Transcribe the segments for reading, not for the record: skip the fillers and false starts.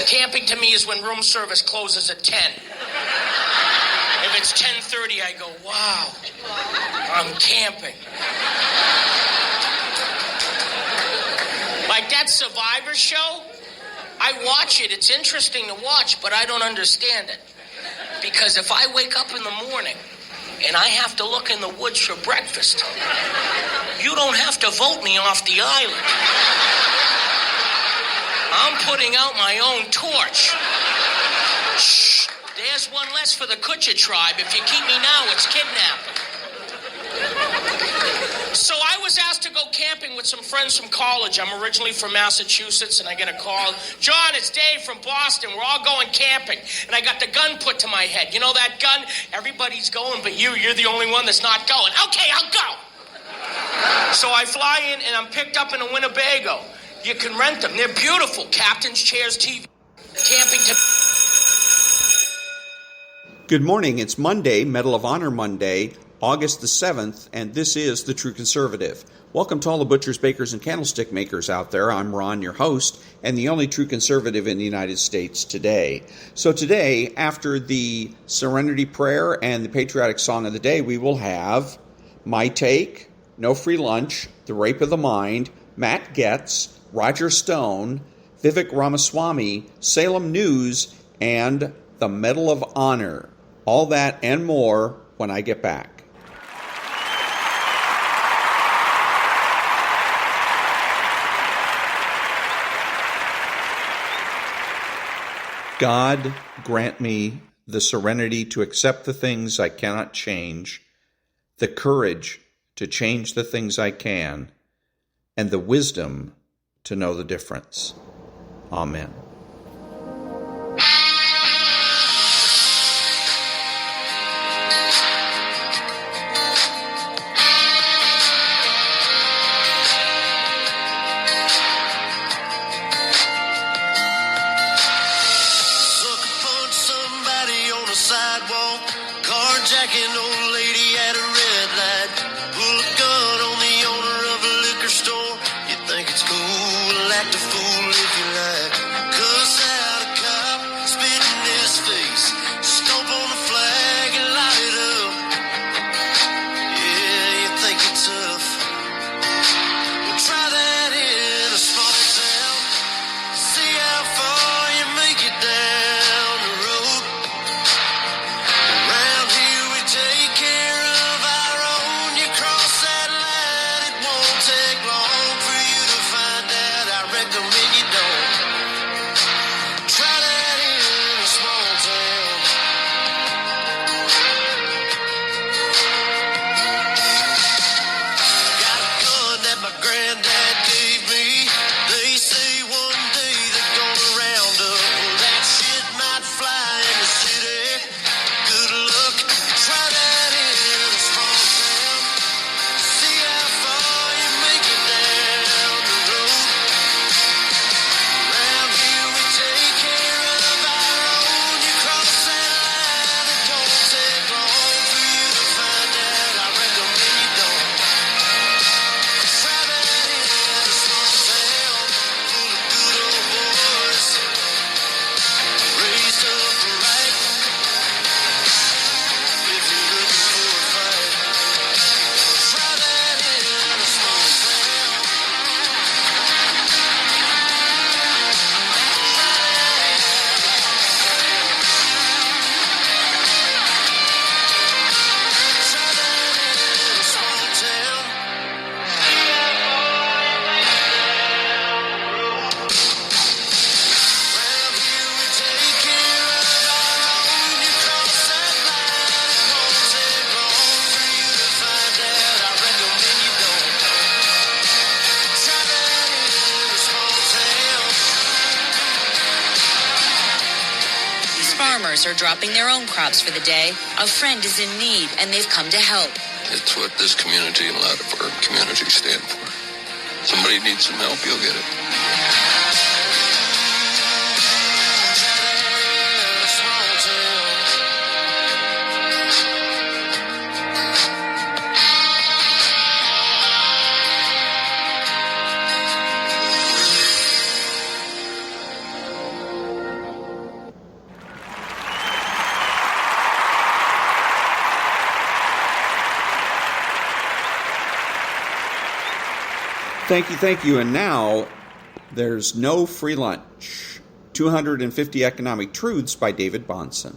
Camping to me is when room service closes at 10. If it's 10:30, I go, wow, I'm camping. Like that Survivor show, I watch it. It's interesting to watch, but I don't understand it. Because if I wake up in the morning and I have to look in the woods for breakfast, you don't have to vote me off the island. I'm putting out my own torch. Shh, there's one less for the Kutcher tribe. If you keep me now, it's kidnapping. So I was asked to go camping with some friends from college. I'm originally from Massachusetts, and I get a call. John, it's Dave from Boston. We're all going camping. And I got the gun put to my head. You know that gun? Everybody's going, but you're the only one that's not going. Okay, I'll go. So I fly in, and I'm picked up in a Winnebago. You can rent them. They're beautiful. Captain's chairs, TV, camping. Good morning. It's Monday, Medal of Honor Monday, August the 7th, and this is The True Conservative. Welcome to all the butchers, bakers, and candlestick makers out there. I'm Ron, your host, and the only true conservative in the United States today. So today, after the Serenity prayer and the patriotic song of the day, we will have My Take, No Free Lunch, The Rape of the Mind, Matt Gaetz, Roger Stone, Vivek-Ramaswamy, Salem News, and the Medal of Honor. All that and more when I get back. God, grant me the serenity to accept the things I cannot change, the courage to change the things I can, and the wisdom to know the difference. Amen. Farmers are dropping their own crops for the day. A friend is in need, and they've come to help. It's what this community and a lot of our communities stand for. Somebody needs some help, you'll get it. Thank you. And now, there's no free lunch. 250 Economic Truths by David-Bahnsen.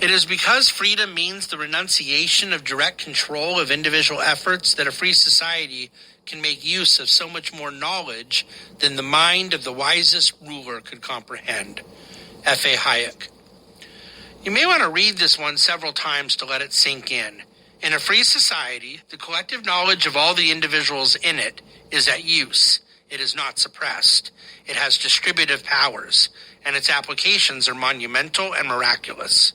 It is because freedom means the renunciation of direct control of individual efforts that a free society can make use of so much more knowledge than the mind of the wisest ruler could comprehend. F.A. Hayek. You may want to read this one several times to let it sink in. In a free society, the collective knowledge of all the individuals in it is at use. It is not suppressed. It has distributive powers, and its applications are monumental and miraculous.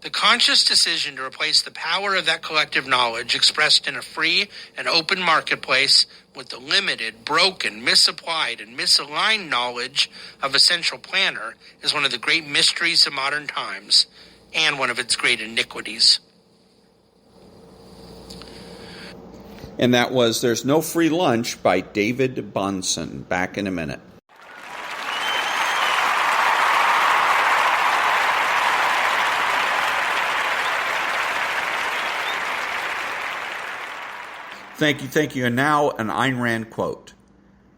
The conscious decision to replace the power of that collective knowledge expressed in a free and open marketplace with the limited, broken, misapplied, and misaligned knowledge of a central planner is one of the great mysteries of modern times and one of its great iniquities. And that was There's No Free Lunch by David-Bahnsen. Back in a minute. Thank you. And now an Ayn Rand quote.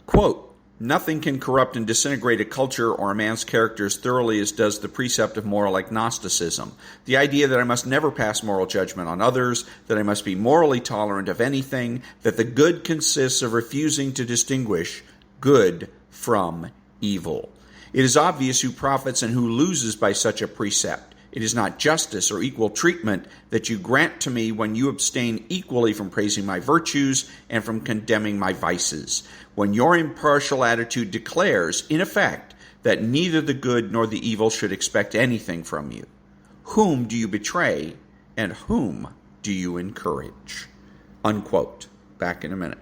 Quote, "Nothing can corrupt and disintegrate a culture or a man's character as thoroughly as does the precept of moral agnosticism. The idea that I must never pass moral judgment on others, that I must be morally tolerant of anything, that the good consists of refusing to distinguish good from evil. It is obvious who profits and who loses by such a precept. It is not justice or equal treatment that you grant to me when you abstain equally from praising my virtues and from condemning my vices. When your impartial attitude declares, in effect, that neither the good nor the evil should expect anything from you. Whom do you betray and whom do you encourage?" Unquote. Back in a minute.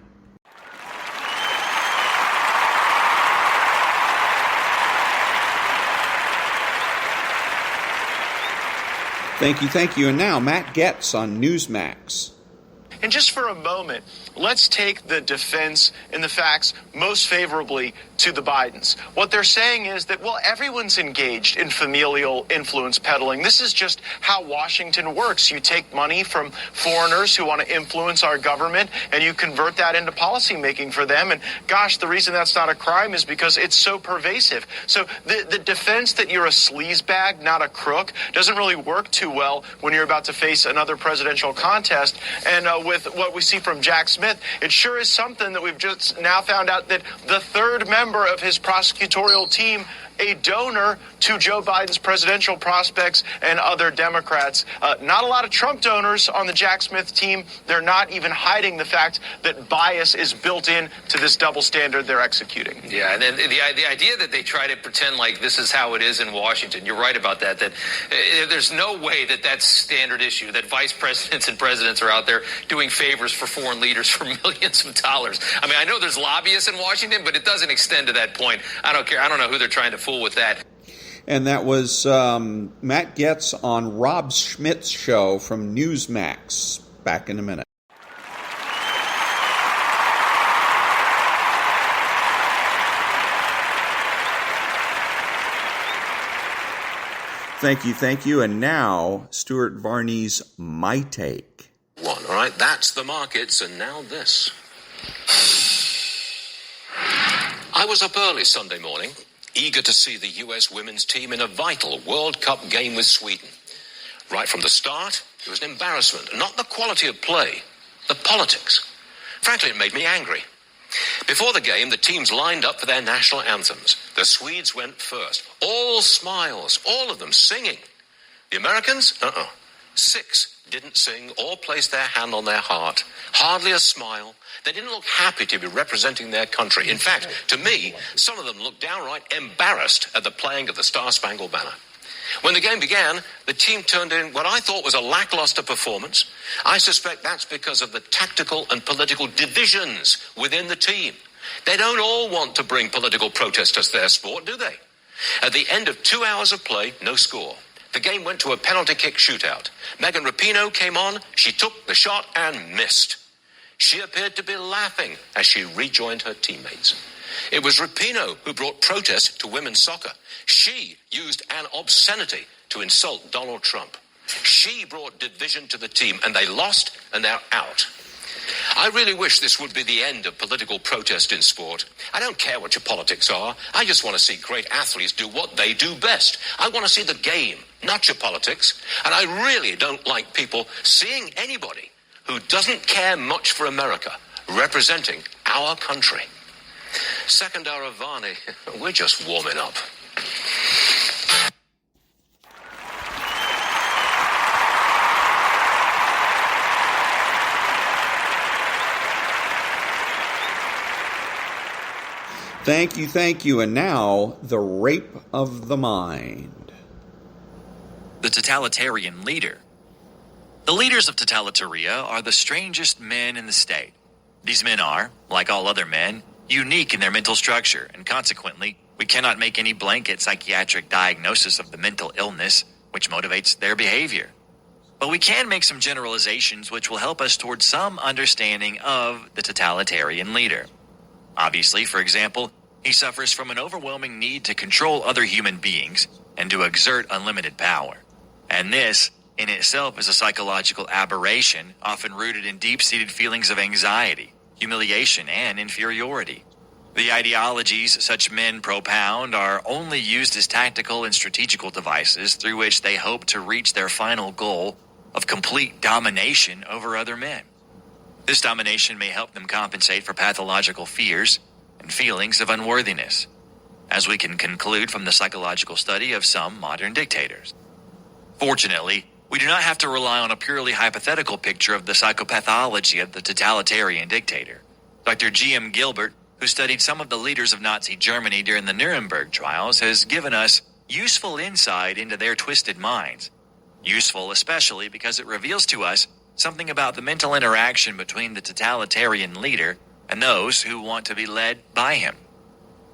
Thank you. And now, Matt Gaetz on Newsmax. And just for a moment, let's take the defense and the facts most favorably to the Bidens. What they're saying is that, well, everyone's engaged in familial influence peddling. This is just how Washington works. You take money from foreigners who want to influence our government, and you convert that into policymaking for them. And gosh, the reason that's not a crime is because it's so pervasive. So the defense that you're a sleazebag, not a crook, doesn't really work too well when you're about to face another presidential contest. And with what we see from Jack Smith, it sure is something that we've just now found out that the third member of his prosecutorial team, a donor to Joe Biden's presidential prospects and other Democrats. Not a lot of Trump donors on the Jack Smith team. They're not even hiding the fact that bias is built in to this double standard they're executing. Yeah, and then the idea that they try to pretend like this is how it is in Washington, you're right about that, there's no way that that's standard issue, that vice presidents and presidents are out there doing favors for foreign leaders for millions of dollars. I mean, I know there's lobbyists in Washington, but it doesn't extend to that point. I don't care. I don't know who they're trying to fool with that. And that was Matt Gaetz on Rob Schmidt's show from Newsmax. Back in a minute. Thank you. And now, Stuart-Varney's My Take. All right, that's the markets, and now this. I was up early Sunday morning, eager to see the US women's team in a vital World Cup game with Sweden. Right from the start, it was an embarrassment. Not the quality of play, the politics. Frankly, it made me angry. Before the game, the teams lined up for their national anthems. The Swedes went first. All smiles, all of them singing. The Americans? 6 didn't sing or place their hand on their heart. Hardly a smile. They didn't look happy to be representing their country. In fact, to me, some of them looked downright embarrassed at the playing of the Star-Spangled Banner. When the game began, the team turned in what I thought was a lackluster performance. I suspect that's because of the tactical and political divisions within the team. They don't all want to bring political protest as their sport, do they? At the end of 2 hours of play, no score. The game went to a penalty kick shootout. Megan Rapinoe came on, she took the shot and missed. She appeared to be laughing as she rejoined her teammates. It was Rapinoe who brought protest to women's soccer. She used an obscenity to insult Donald Trump. She brought division to the team, and they lost, and they're out. I really wish this would be the end of political protest in sport. I don't care what your politics are. I just want to see great athletes do what they do best. I want to see the game, not your politics. And I really don't like people seeing anybody who doesn't care much for America representing our country. Second hour of Varney, we're just warming up. Thank you. And now, the rape of the mind. The totalitarian leader. The leaders of totalitaria are the strangest men in the state. These men are, like all other men, unique in their mental structure, and consequently, we cannot make any blanket psychiatric diagnosis of the mental illness which motivates their behavior. But we can make some generalizations which will help us towards some understanding of the totalitarian leader. Obviously, for example, he suffers from an overwhelming need to control other human beings and to exert unlimited power. And this, in itself, is a psychological aberration often rooted in deep-seated feelings of anxiety, humiliation, and inferiority. The ideologies such men propound are only used as tactical and strategical devices through which they hope to reach their final goal of complete domination over other men. This domination may help them compensate for pathological fears and feelings of unworthiness, as we can conclude from the psychological study of some modern dictators. Fortunately, we do not have to rely on a purely hypothetical picture of the psychopathology of the totalitarian dictator. Dr. G.M. Gilbert, who studied some of the leaders of Nazi Germany during the Nuremberg trials, has given us useful insight into their twisted minds. Useful especially because it reveals to us something about the mental interaction between the totalitarian leader and those who want to be led by him.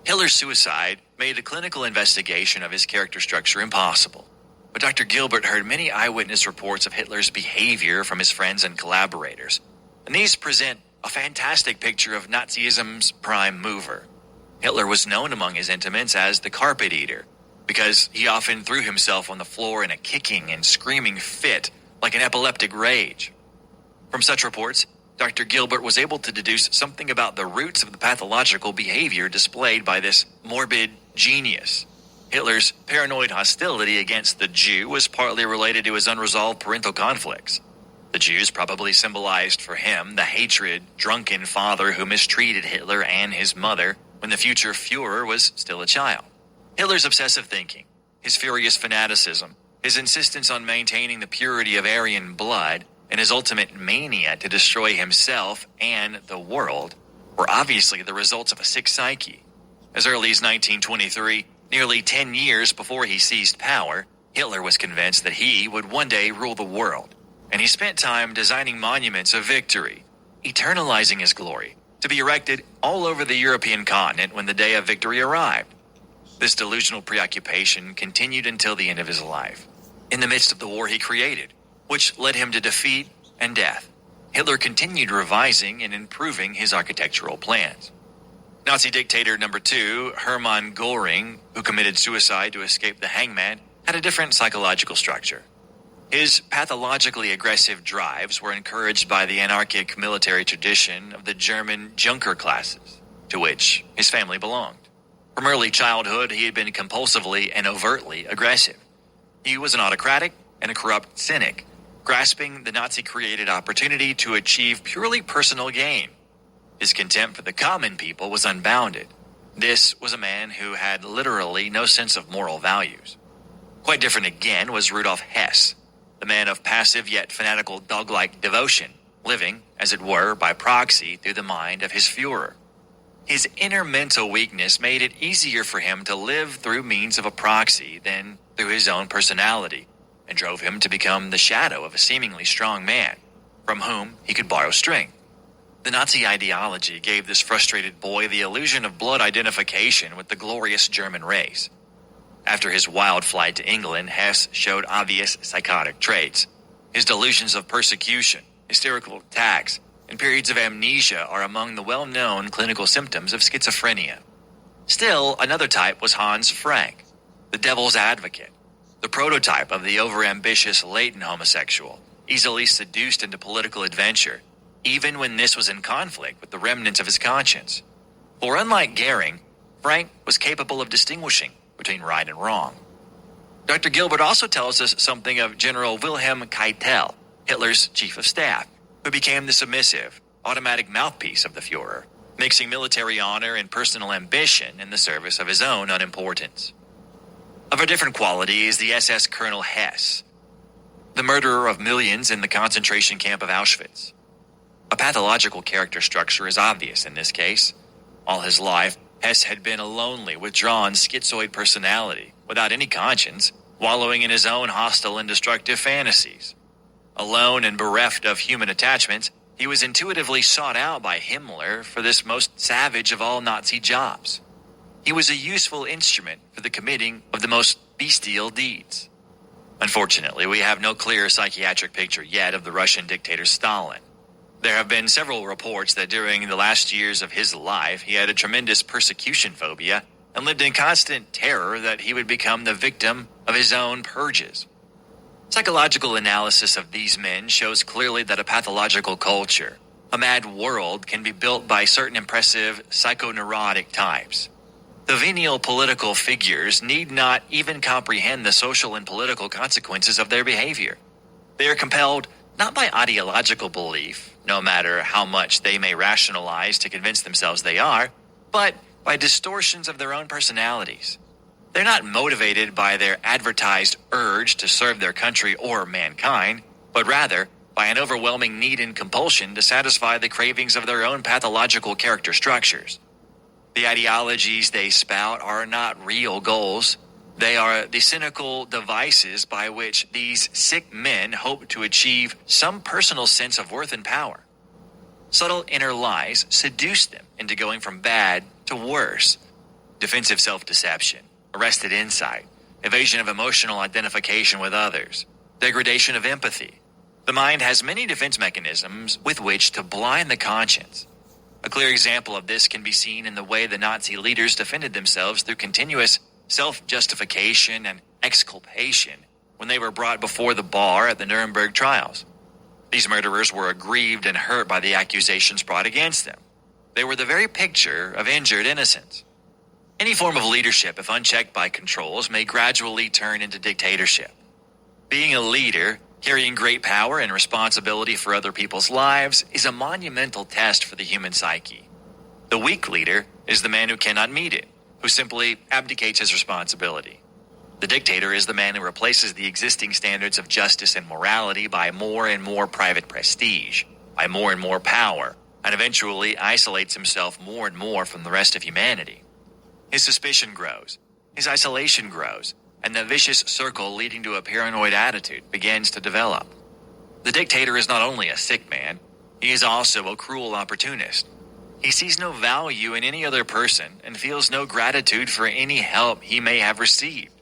Hitler's suicide made a clinical investigation of his character structure impossible. But Dr. Gilbert heard many eyewitness reports of Hitler's behavior from his friends and collaborators, and these present a fantastic picture of Nazism's prime mover. Hitler was known among his intimates as the carpet eater, because he often threw himself on the floor in a kicking and screaming fit like an epileptic rage. From such reports, Dr. Gilbert was able to deduce something about the roots of the pathological behavior displayed by this morbid genius. Hitler's paranoid hostility against the Jew was partly related to his unresolved parental conflicts. The Jews probably symbolized for him the hatred, drunken father who mistreated Hitler and his mother when the future Führer was still a child. Hitler's obsessive thinking, his furious fanaticism, his insistence on maintaining the purity of Aryan blood, and his ultimate mania to destroy himself and the world were obviously the results of a sick psyche. As early as 1923, nearly 10 years before he seized power, Hitler was convinced that he would one day rule the world, and he spent time designing monuments of victory, eternalizing his glory, to be erected all over the European continent when the day of victory arrived. This delusional preoccupation continued until the end of his life, in the midst of the war he created, which led him to defeat and death. Hitler continued revising and improving his architectural plans. Nazi dictator number 2, Hermann Göring, who committed suicide to escape the hangman, had a different psychological structure. His pathologically aggressive drives were encouraged by the anarchic military tradition of the German Junker classes, to which his family belonged. From early childhood, he had been compulsively and overtly aggressive. He was an autocratic and a corrupt cynic, grasping the Nazi-created opportunity to achieve purely personal gain. His contempt for the common people was unbounded. This was a man who had literally no sense of moral values. Quite different again was Rudolf Hess, the man of passive yet fanatical dog-like devotion, living, as it were, by proxy through the mind of his Führer. His inner mental weakness made it easier for him to live through means of a proxy than through his own personality, and drove him to become the shadow of a seemingly strong man, from whom he could borrow strength. The Nazi ideology gave this frustrated boy the illusion of blood identification with the glorious German race. After his wild flight to England, Hess showed obvious psychotic traits. His delusions of persecution, hysterical attacks, and periods of amnesia are among the well-known clinical symptoms of schizophrenia. Still, another type was Hans Frank, the devil's advocate, the prototype of the overambitious latent homosexual, easily seduced into political adventure, even when this was in conflict with the remnants of his conscience. For unlike Goering, Frank was capable of distinguishing between right and wrong. Dr. Gilbert also tells us something of General Wilhelm Keitel, Hitler's chief of staff, who became the submissive, automatic mouthpiece of the Fuhrer, mixing military honor and personal ambition in the service of his own unimportance. Of a different quality is the SS Colonel Hess, the murderer of millions in the concentration camp of Auschwitz. A pathological character structure is obvious in this case. All his life, Hess had been a lonely, withdrawn, schizoid personality, without any conscience, wallowing in his own hostile and destructive fantasies. Alone and bereft of human attachments, he was intuitively sought out by Himmler for this most savage of all Nazi jobs. He was a useful instrument for the committing of the most bestial deeds. Unfortunately, we have no clear psychiatric picture yet of the Russian dictator Stalin. There have been several reports that during the last years of his life, he had a tremendous persecution phobia and lived in constant terror that he would become the victim of his own purges. Psychological analysis of these men shows clearly that a pathological culture, a mad world, can be built by certain impressive psychoneurotic types. The venial political figures need not even comprehend the social and political consequences of their behavior. They are compelled not by ideological belief, no matter how much they may rationalize to convince themselves they are, but by distortions of their own personalities. They're not motivated by their advertised urge to serve their country or mankind, but rather by an overwhelming need and compulsion to satisfy the cravings of their own pathological character structures. The ideologies they spout are not real goals. They are the cynical devices by which these sick men hope to achieve some personal sense of worth and power. Subtle inner lies seduce them into going from bad to worse. Defensive self-deception, arrested insight, evasion of emotional identification with others, degradation of empathy. The mind has many defense mechanisms with which to blind the conscience. A clear example of this can be seen in the way the Nazi leaders defended themselves through continuous self-justification and exculpation when they were brought before the bar at the Nuremberg trials. These murderers were aggrieved and hurt by the accusations brought against them. They were the very picture of injured innocence. Any form of leadership, if unchecked by controls, may gradually turn into dictatorship. Being a leader, carrying great power and responsibility for other people's lives, is a monumental test for the human psyche. The weak leader is the man who cannot meet it, who simply abdicates his responsibility. The dictator is the man who replaces the existing standards of justice and morality by more and more private prestige, by more and more power, and eventually isolates himself more and more from the rest of humanity. His suspicion grows, his isolation grows, and the vicious circle leading to a paranoid attitude begins to develop. The dictator is not only a sick man, he is also a cruel opportunist. He sees no value in any other person and feels no gratitude for any help he may have received.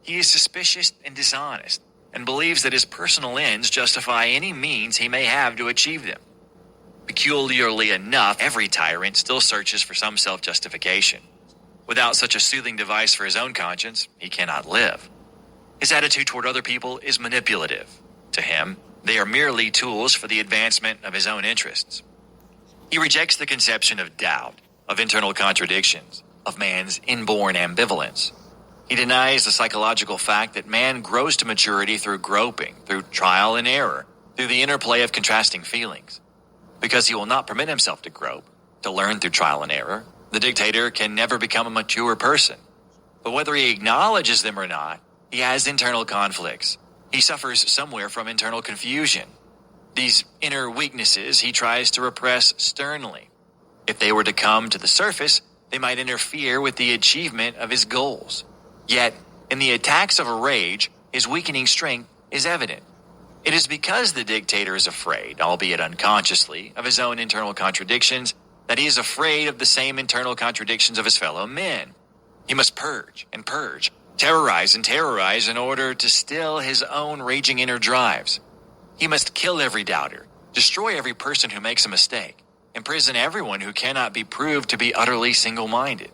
He is suspicious and dishonest and believes that his personal ends justify any means he may have to achieve them. Peculiarly enough, every tyrant still searches for some self-justification. Without such a soothing device for his own conscience, he cannot live. His attitude toward other people is manipulative. To him, they are merely tools for the advancement of his own interests. He rejects the conception of doubt, of internal contradictions, of man's inborn ambivalence. He denies the psychological fact that man grows to maturity through groping, through trial and error, through the interplay of contrasting feelings. Because he will not permit himself to grope, to learn through trial and error, the dictator can never become a mature person. But whether he acknowledges them or not, he has internal conflicts. He suffers somewhere from internal confusion. These inner weaknesses he tries to repress sternly. If they were to come to the surface, they might interfere with the achievement of his goals. Yet, in the attacks of rage, his weakening strength is evident. It is because the dictator is afraid, albeit unconsciously, of his own internal contradictions, that he is afraid of the same internal contradictions of his fellow men. He must purge and purge, terrorize and terrorize in order to still his own raging inner drives. He must kill every doubter, destroy every person who makes a mistake, imprison everyone who cannot be proved to be utterly single-minded.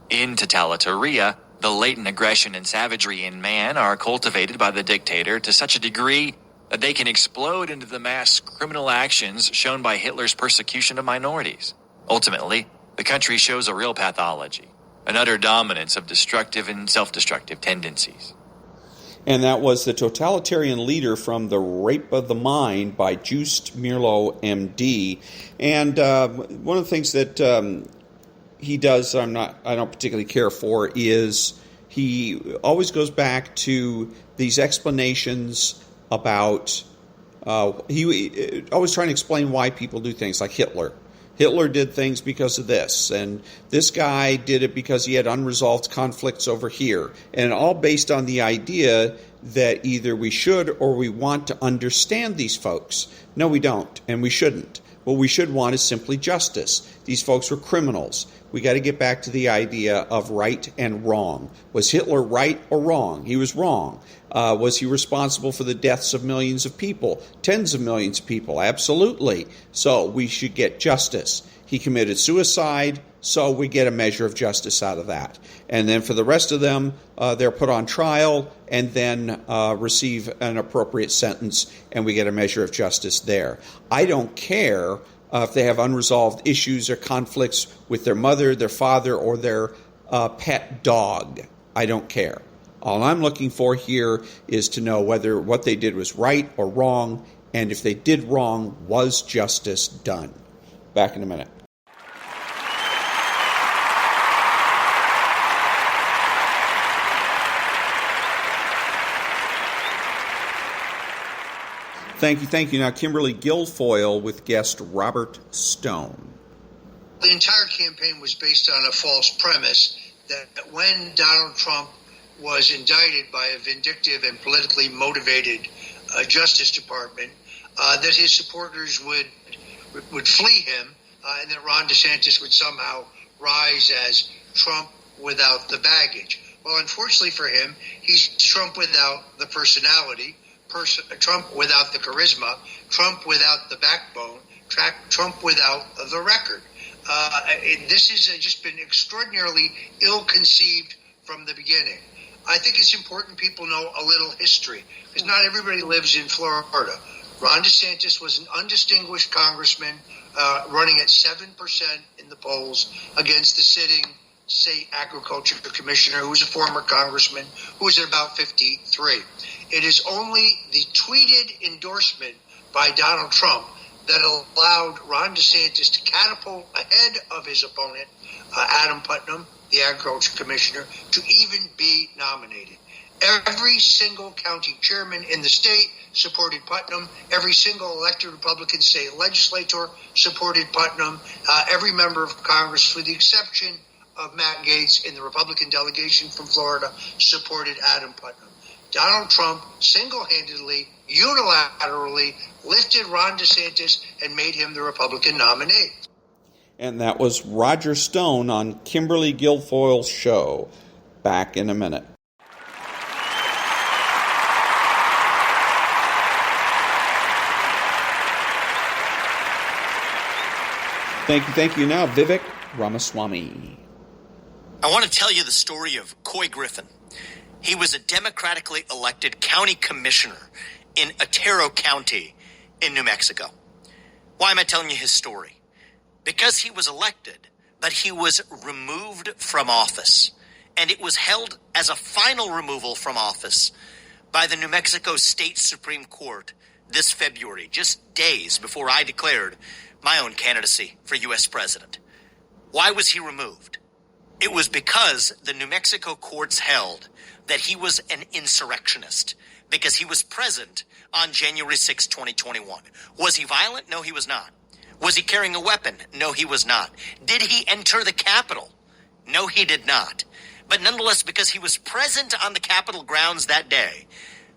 In totalitaria, the latent aggression and savagery in man are cultivated by the dictator to such a degree that they can explode into the mass criminal actions shown by Hitler's persecution of minorities. Ultimately, the country shows a real pathology, an utter dominance of destructive and self-destructive tendencies. And that was The Totalitarian Leader from The Rape of the Mind by Joost-meerlo, MD. And one of the things that he does I don't particularly care for is he always goes back to these explanations about he always trying to explain why people do things like Hitler. Hitler did things because of this, and this guy did it because he had unresolved conflicts over here, and all based on the idea that either we should or we want to understand these folks. No, we don't, and we shouldn't. What we should want is simply justice. These folks were criminals. We got to get back to the idea of right and wrong. Was Hitler right or wrong? He was wrong. Was he responsible for the deaths of millions of people? Tens of millions of people? Absolutely. So we should get justice. He committed suicide, so we get a measure of justice out of that. And then for the rest of them, they're put on trial and then receive an appropriate sentence, and we get a measure of justice there. I don't care if they have unresolved issues or conflicts with their mother, their father, or their pet dog. I don't care. All I'm looking for here is to know whether what they did was right or wrong, and if they did wrong, was justice done. Back in a minute. Thank you. Now, Kimberly Guilfoyle with guest Robert Stone. The entire campaign was based on a false premise that when Donald Trump was indicted by a vindictive and politically motivated Justice Department, that his supporters would flee him, and that Ron DeSantis would somehow rise as Trump without the baggage. Well, unfortunately for him, he's Trump without the personality, Trump without the charisma, Trump without the backbone, Trump without the record. This has just been extraordinarily ill-conceived from the beginning. I think it's important people know a little history, because not everybody lives in Florida. Ron DeSantis was an undistinguished congressman running at 7% in the polls against the sitting state agriculture commissioner, who was a former congressman, who was at about 53. It is only the tweeted endorsement by Donald Trump that allowed Ron DeSantis to catapult ahead of his opponent, Adam Putnam, the agriculture commissioner, to even be nominated. Every single county chairman in the state supported Putnam. Every single elected Republican state legislator supported Putnam. Every member of Congress, with the exception of Matt Gaetz in the Republican delegation from Florida, supported Adam Putnam. Donald Trump single-handedly, unilaterally lifted Ron DeSantis and made him the Republican nominee. And that was Roger Stone on Kimberly Guilfoyle's show. Back in a minute. Thank you. Now, Vivek-Ramaswamy. I want to tell you the story of Coy Griffin. He was a democratically elected county commissioner in Otero County in New Mexico. Why am I telling you his story? Because he was elected, but he was removed from office. And it was held as a final removal from office by the New Mexico State Supreme Court this February, just days before I declared my own candidacy for U.S. president. Why was he removed? It was because the New Mexico courts held that he was an insurrectionist because he was present on January 6, 2021. Was he violent? No, he was not. Was he carrying a weapon? No, he was not. Did he enter the Capitol? No, he did not. But nonetheless, because he was present on the Capitol grounds that day,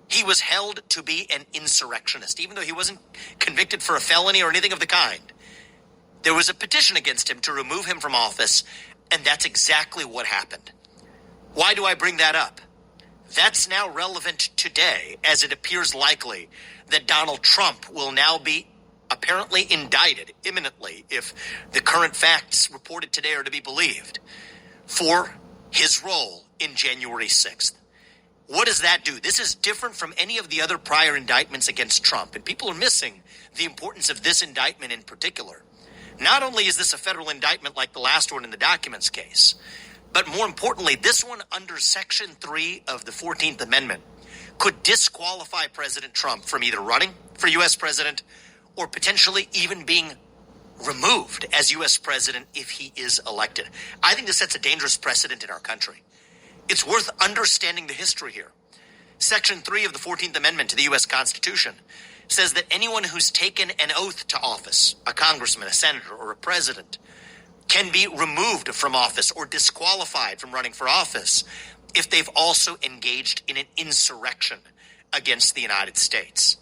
he was held to be an insurrectionist, even though he wasn't convicted for a felony or anything of the kind. There was a petition against him to remove him from office, and that's exactly what happened. Why do I bring that up? That's now relevant today, as it appears likely that Donald Trump will now be apparently indicted imminently, if the current facts reported today are to be believed, for his role in January 6th. What does that do? This is different from any of the other prior indictments against Trump, and people are missing the importance of this indictment in particular. Not only is this a federal indictment like the last one in the documents case, but more importantly, this one under Section 3 of the 14th Amendment could disqualify President Trump from either running for U.S. president or potentially even being removed as U.S. president if he is elected. I think this sets a dangerous precedent in our country. It's worth understanding the history here. Section 3 of the 14th Amendment to the U.S. Constitution says that anyone who's taken an oath to office, a congressman, a senator, or a president, can be removed from office or disqualified from running for office if they've also engaged in an insurrection against the United States.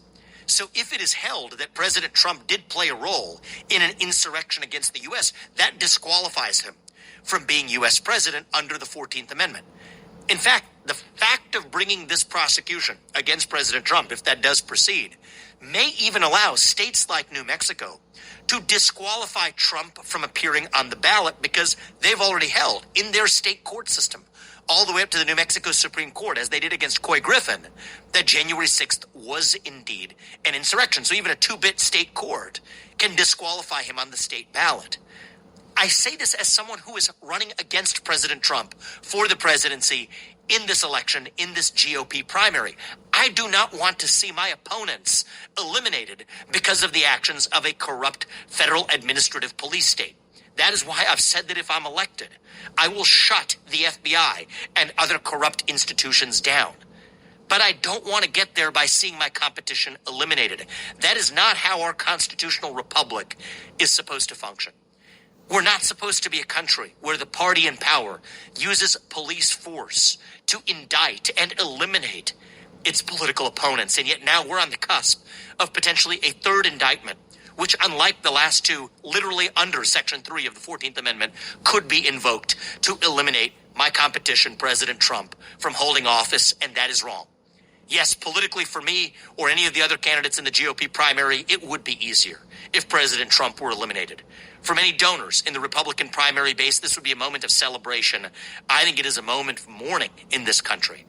So if it is held that President Trump did play a role in an insurrection against the U.S., that disqualifies him from being U.S. president under the 14th Amendment. In fact, the fact of bringing this prosecution against President Trump, if that does proceed, may even allow states like New Mexico to disqualify Trump from appearing on the ballot because they've already held in their state court system, all the way up to the New Mexico Supreme Court, as they did against Coy Griffin, that January 6th was indeed an insurrection. So even a two-bit state court can disqualify him on the state ballot. I say this as someone who is running against President Trump for the presidency in this election, in this GOP primary. I do not want to see my opponents eliminated because of the actions of a corrupt federal administrative police state. That is why I've said that if I'm elected, I will shut the FBI and other corrupt institutions down. But I don't want to get there by seeing my competition eliminated. That is not how our constitutional republic is supposed to function. We're not supposed to be a country where the party in power uses police force to indict and eliminate its political opponents. And yet now we're on the cusp of potentially a third indictment, which, unlike the last two, literally under Section 3 of the 14th Amendment, could be invoked to eliminate my competition, President Trump, from holding office, and that is wrong. Yes, politically for me or any of the other candidates in the GOP primary, it would be easier if President Trump were eliminated. For many donors in the Republican primary base, this would be a moment of celebration. I think it is a moment of mourning in this country.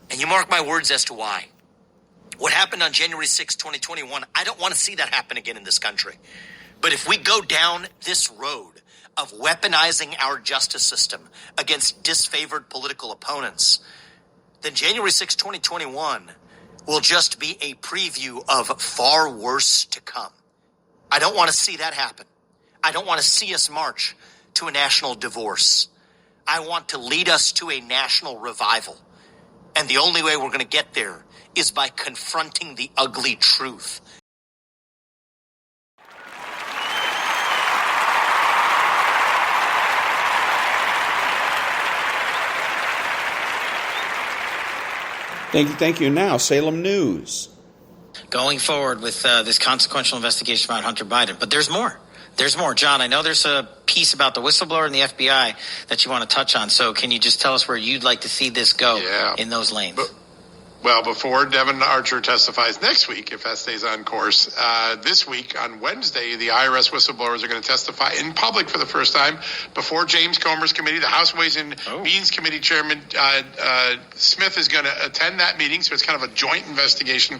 And you mark my words as to why. What happened on January 6, 2021, I don't want to see that happen again in this country. But if we go down this road of weaponizing our justice system against disfavored political opponents, then January 6, 2021 will just be a preview of far worse to come. I don't want to see that happen. I don't want to see us march to a national divorce. I want to lead us to a national revival. And the only way we're going to get there is by confronting the ugly truth. Thank you. Now, Salem News. Going forward with this consequential investigation about Hunter Biden. But there's more. There's more. John, I know there's a piece about the whistleblower and the FBI that you want to touch on. So can you just tell us where you'd like to see this go in those lanes? Well, before Devin Archer testifies next week, if that stays on course, this week on Wednesday, the IRS whistleblowers are going to testify in public for the first time before James Comer's committee. The House Ways and Means Committee Chairman Smith is going to attend that meeting, so it's kind of a joint investigation.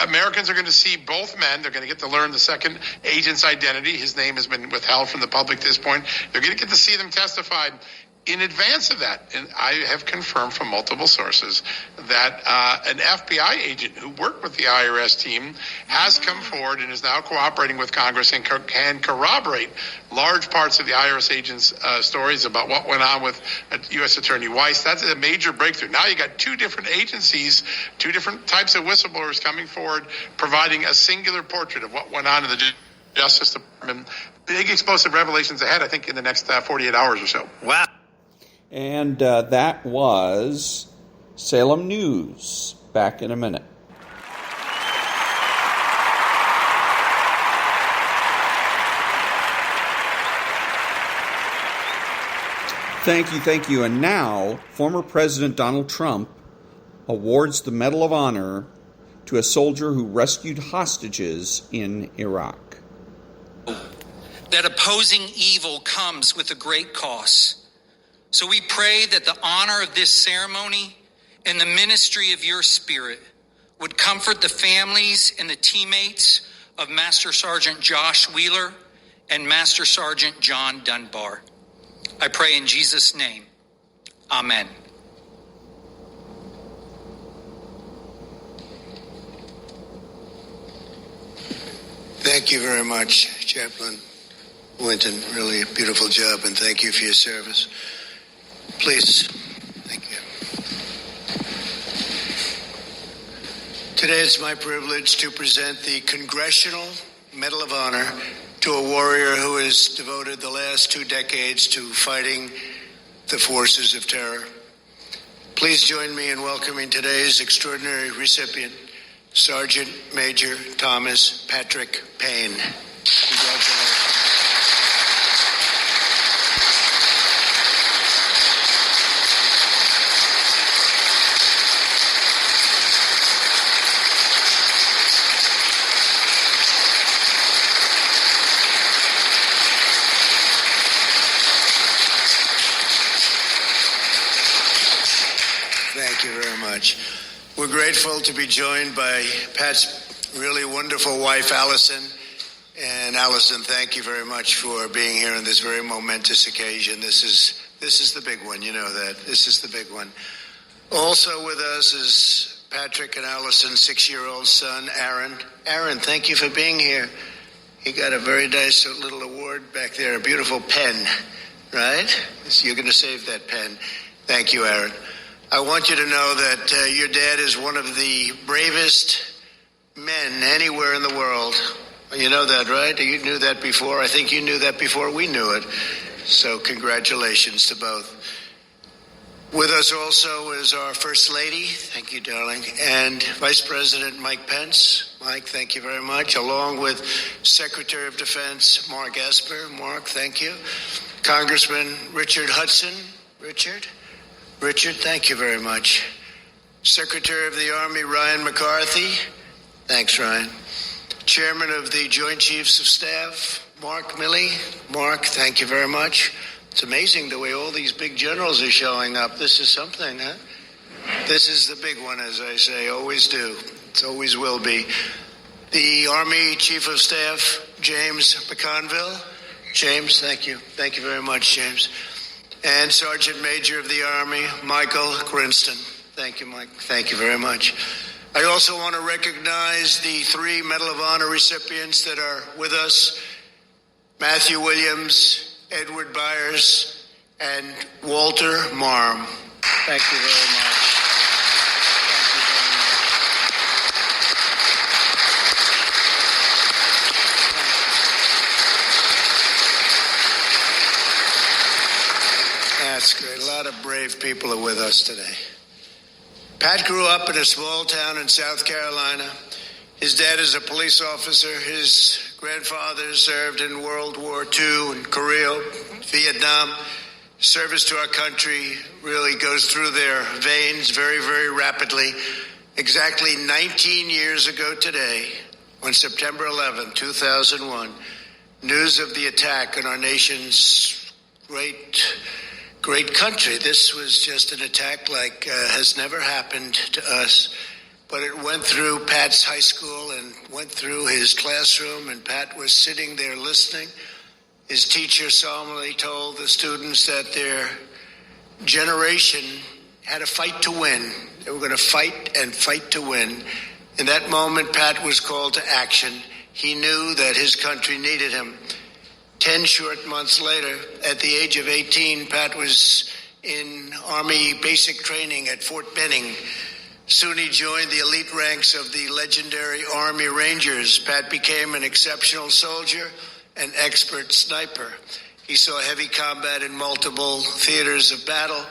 Americans are going to see both men. They're going to get to learn the second agent's identity. His name has been withheld from the public at this point. They're going to get to see them testify. In advance of that, and I have confirmed from multiple sources that an FBI agent who worked with the IRS team has come forward and is now cooperating with Congress and can corroborate large parts of the IRS agent's stories about what went on with U.S. Attorney Weiss. That's a major breakthrough. Now you got two different agencies, two different types of whistleblowers coming forward, providing a singular portrait of what went on in the Justice Department. Big explosive revelations ahead, I think, in the next 48 hours or so. Wow. And that was Salem News. Back in a minute. Thank you. And now, former President Donald Trump awards the Medal of Honor to a soldier who rescued hostages in Iraq. That opposing evil comes with a great cost. So we pray that the honor of this ceremony and the ministry of your Spirit would comfort the families and the teammates of Master Sergeant Josh Wheeler and Master Sergeant John Dunbar. I pray in Jesus' name. Amen. Thank you very much, Chaplain Winton. Really a beautiful job, and thank you for your service. Please. Thank you. Today it's my privilege to present the Congressional Medal of Honor to a warrior who has devoted the last 2 decades to fighting the forces of terror. Please join me in welcoming today's extraordinary recipient, Sergeant Major Thomas Patrick Payne. Congratulations. Thank you very much. We're grateful to be joined by Pat's really wonderful wife, Allison. And Allison, thank you very much for being here on this very momentous occasion. This is the big one, you know that. This is the big one. Also with us is Patrick and Allison's 6-year-old son, Aaron. Aaron, thank you for being here. He got a very nice little award back there, a beautiful pen, right? So you're going to save that pen. Thank you, Aaron. I want you to know that your dad is one of the bravest men anywhere in the world. You know that, right? You knew that before. I think you knew that before we knew it. So congratulations to both. With us also is our First Lady. Thank you, darling. And Vice President Mike Pence. Mike, thank you very much. Along with Secretary of Defense Mark Esper. Mark, thank you. Congressman Richard Hudson. Richard, thank you very much. Secretary of the Army Ryan McCarthy. Thanks, Ryan. Chairman of the Joint Chiefs of Staff, Mark Milley. Mark, thank you very much. It's amazing the way all these big generals are showing up. This is something, huh? This is the big one, as I say, always do. It always will be. The Army Chief of Staff, James McConville. James, thank you. Thank you very much, James. And Sergeant Major of the Army, Michael Grinston. Thank you, Mike. Thank you very much. I also want to recognize the 3 Medal of Honor recipients that are with us: Matthew Williams, Edward Byers, and Walter Marm. Thank you very much. That's great. A lot of brave people are with us today. Pat grew up in a small town in South Carolina. His dad is a police officer. His grandfather served in World War II in Korea, Vietnam. Service to our country really goes through their veins very, very rapidly. Exactly 19 years ago today, on September 11, 2001, news of the attack on our nation's great country. This was just an attack like has never happened to us. But it went through Pat's high school and went through his classroom, and Pat was sitting there listening. His teacher solemnly told the students that their generation had a fight to win. They were going to fight and fight to win. In that moment, Pat was called to action. He knew that his country needed him. 10 short months later, at the age of 18, Pat was in Army basic training at Fort Benning. Soon he joined the elite ranks of the legendary Army Rangers. Pat became an exceptional soldier, an expert sniper. He saw heavy combat in multiple theaters of battle.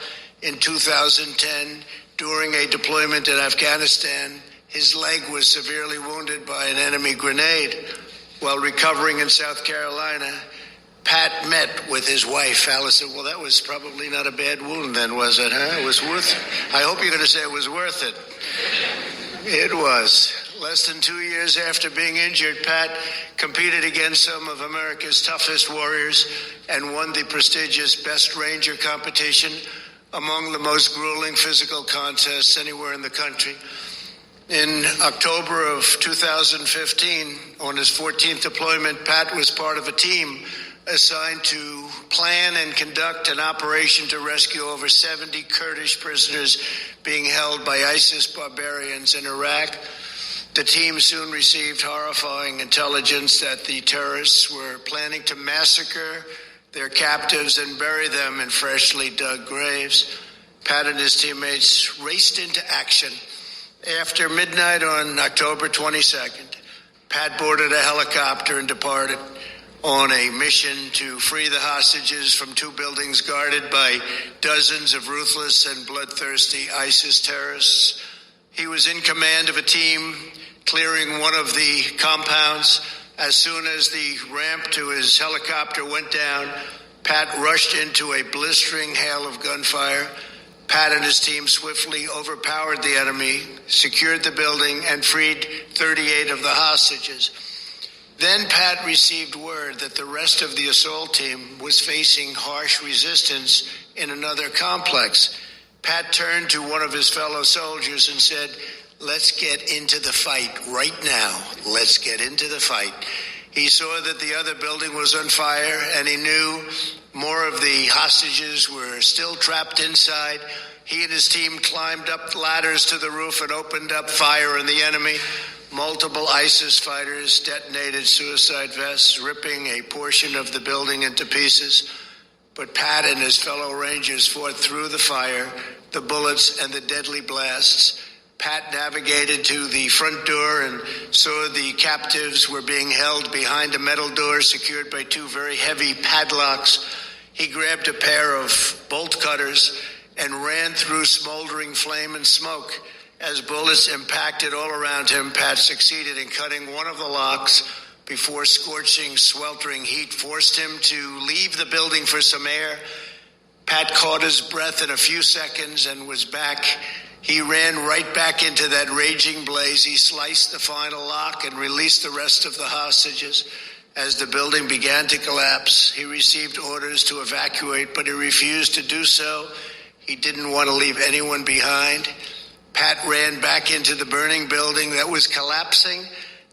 In 2010, during a deployment in Afghanistan, his leg was severely wounded by an enemy grenade. While recovering in South Carolina, Pat met with his wife, Allison. Well, that was probably not a bad wound then, was it, huh? It was worth it. I hope you're going to say it was worth it. It was. Less than 2 years after being injured, Pat competed against some of America's toughest warriors and won the prestigious Best Ranger competition, among the most grueling physical contests anywhere in the country. In October of 2015, on his 14th deployment, Pat was part of a team assigned to plan and conduct an operation to rescue over 70 Kurdish prisoners being held by ISIS barbarians in Iraq. The team soon received horrifying intelligence that the terrorists were planning to massacre their captives and bury them in freshly dug graves. Pat and his teammates raced into action. After midnight on October 22nd, Pat boarded a helicopter and departed on a mission to free the hostages from two buildings guarded by dozens of ruthless and bloodthirsty ISIS terrorists. He was in command of a team clearing one of the compounds. As soon as the ramp to his helicopter went down, Pat rushed into a blistering hail of gunfire. Pat and his team swiftly overpowered the enemy, secured the building, and freed 38 of the hostages. Then Pat received word that the rest of the assault team was facing harsh resistance in another complex. Pat turned to one of his fellow soldiers and said, "Let's get into the fight right now. Let's get into the fight." He saw that the other building was on fire, and he knew more of the hostages were still trapped inside. He and his team climbed up ladders to the roof and opened up fire on the enemy. Multiple ISIS fighters detonated suicide vests, ripping a portion of the building into pieces. But Pat and his fellow Rangers fought through the fire, the bullets, and the deadly blasts. Pat navigated to the front door and saw the captives were being held behind a metal door secured by two very heavy padlocks. He grabbed a pair of bolt cutters and ran through smoldering flame and smoke. As bullets impacted all around him, Pat succeeded in cutting one of the locks before scorching, sweltering heat forced him to leave the building for some air. Pat caught his breath in a few seconds and was back. He ran right back into that raging blaze. He sliced the final lock and released the rest of the hostages. As the building began to collapse, he received orders to evacuate, but he refused to do so. He didn't want to leave anyone behind. Pat ran back into the burning building that was collapsing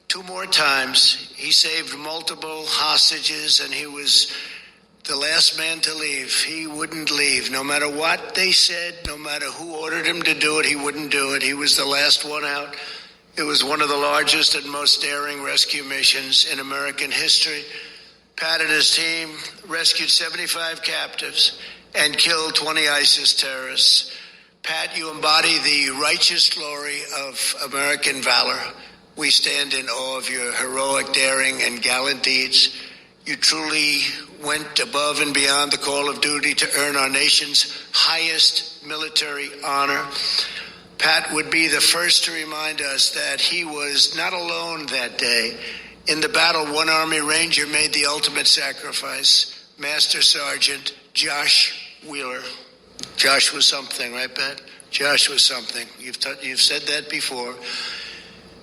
2 more times. He saved multiple hostages, and he was the last man to leave. He wouldn't leave. No matter what they said, no matter who ordered him to do it, he wouldn't do it. He was the last one out. It was one of the largest and most daring rescue missions in American history. Pat and his team rescued 75 captives and killed 20 ISIS terrorists. Pat, you embody the righteous glory of American valor. We stand in awe of your heroic daring and gallant deeds. You truly went above and beyond the call of duty to earn our nation's highest military honor. Pat would be the first to remind us that he was not alone that day. In the battle, one Army Ranger made the ultimate sacrifice, Master Sergeant Josh Wheeler. Josh was something, right, Pat? Josh was something. You've said that before.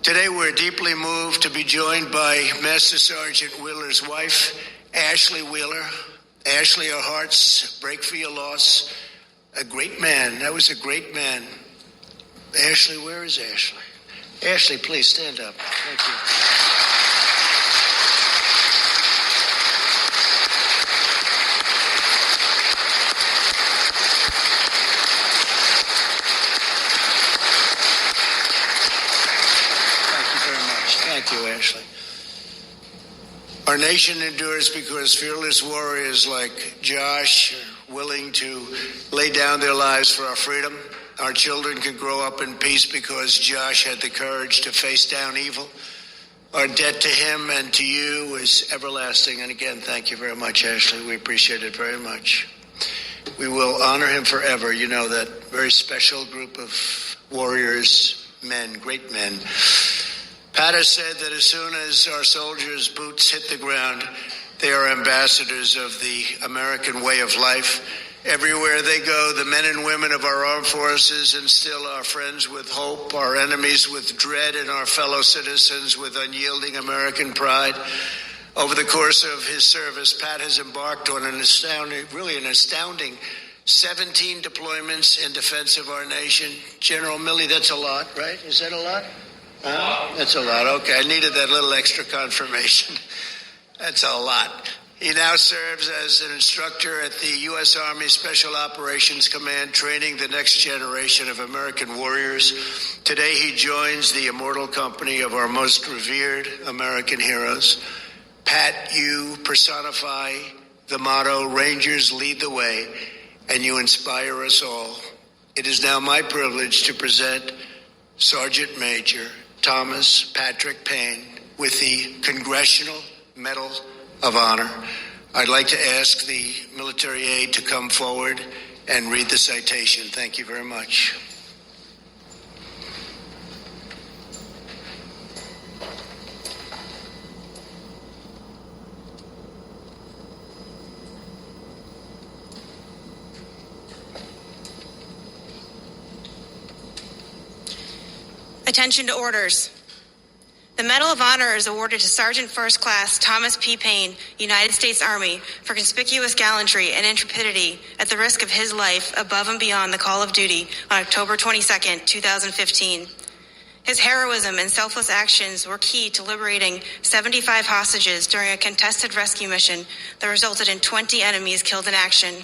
Today, we're deeply moved to be joined by Master Sergeant Wheeler's wife, Ashley Wheeler. Ashley, our hearts break for your loss. A great man. That was a great man. Ashley, where is Ashley? Ashley, please stand up. Thank you. Thank you, Ashley. Our nation endures because fearless warriors like Josh are willing to lay down their lives for our freedom. Our children can grow up in peace because Josh had the courage to face down evil. Our debt to him and to you is everlasting. And again, thank you very much, Ashley. We appreciate it very much. We will honor him forever. You know, that very special group of warriors, men, great men. Pat has said that as soon as our soldiers' boots hit the ground, they are ambassadors of the American way of life. Everywhere they go, the men and women of our armed forces instill our friends with hope, our enemies with dread, and our fellow citizens with unyielding American pride. Over the course of his service, Pat has embarked on an astounding 17 deployments in defense of our nation. General Milley, that's a lot, right? Is that a lot? That's a lot. Okay, I needed that little extra confirmation. That's a lot. He now serves as an instructor at the U.S. Army Special Operations Command, training the next generation of American warriors. Today, he joins the immortal company of our most revered American heroes. Pat, you personify the motto, Rangers lead the way, and you inspire us all. It is now my privilege to present Sergeant Major Thomas Patrick Payne with the Congressional Medal of Honor. I'd like to ask the military aide to come forward and read the citation. Thank you very much. Attention to orders. The Medal of Honor is awarded to Sergeant First Class Thomas P. Payne, United States Army, for conspicuous gallantry and intrepidity at the risk of his life above and beyond the call of duty on October 22, 2015. His heroism and selfless actions were key to liberating 75 hostages during a contested rescue mission that resulted in 20 enemies killed in action.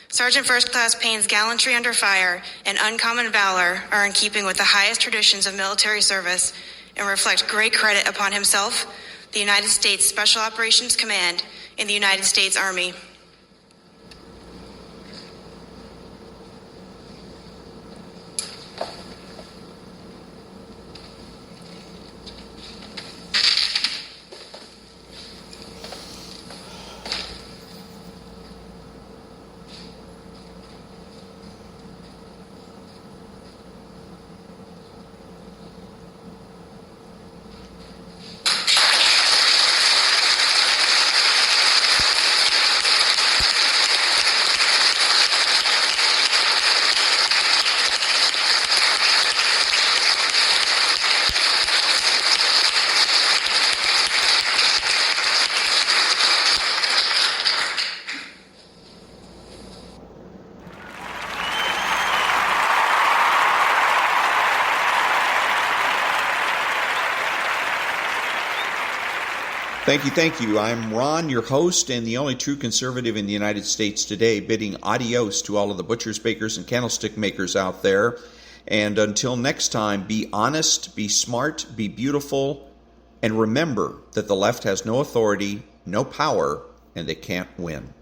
Sergeant First Class Payne's gallantry under fire and uncommon valor are in keeping with the highest traditions of military service and reflect great credit upon himself, the United States Special Operations Command, and the United States Army. Thank you. I'm Ron, your host, and the only true conservative in the United States today, bidding adios to all of the butchers, bakers, and candlestick makers out there. And until next time, be honest, be smart, be beautiful, and remember that the left has no authority, no power, and they can't win.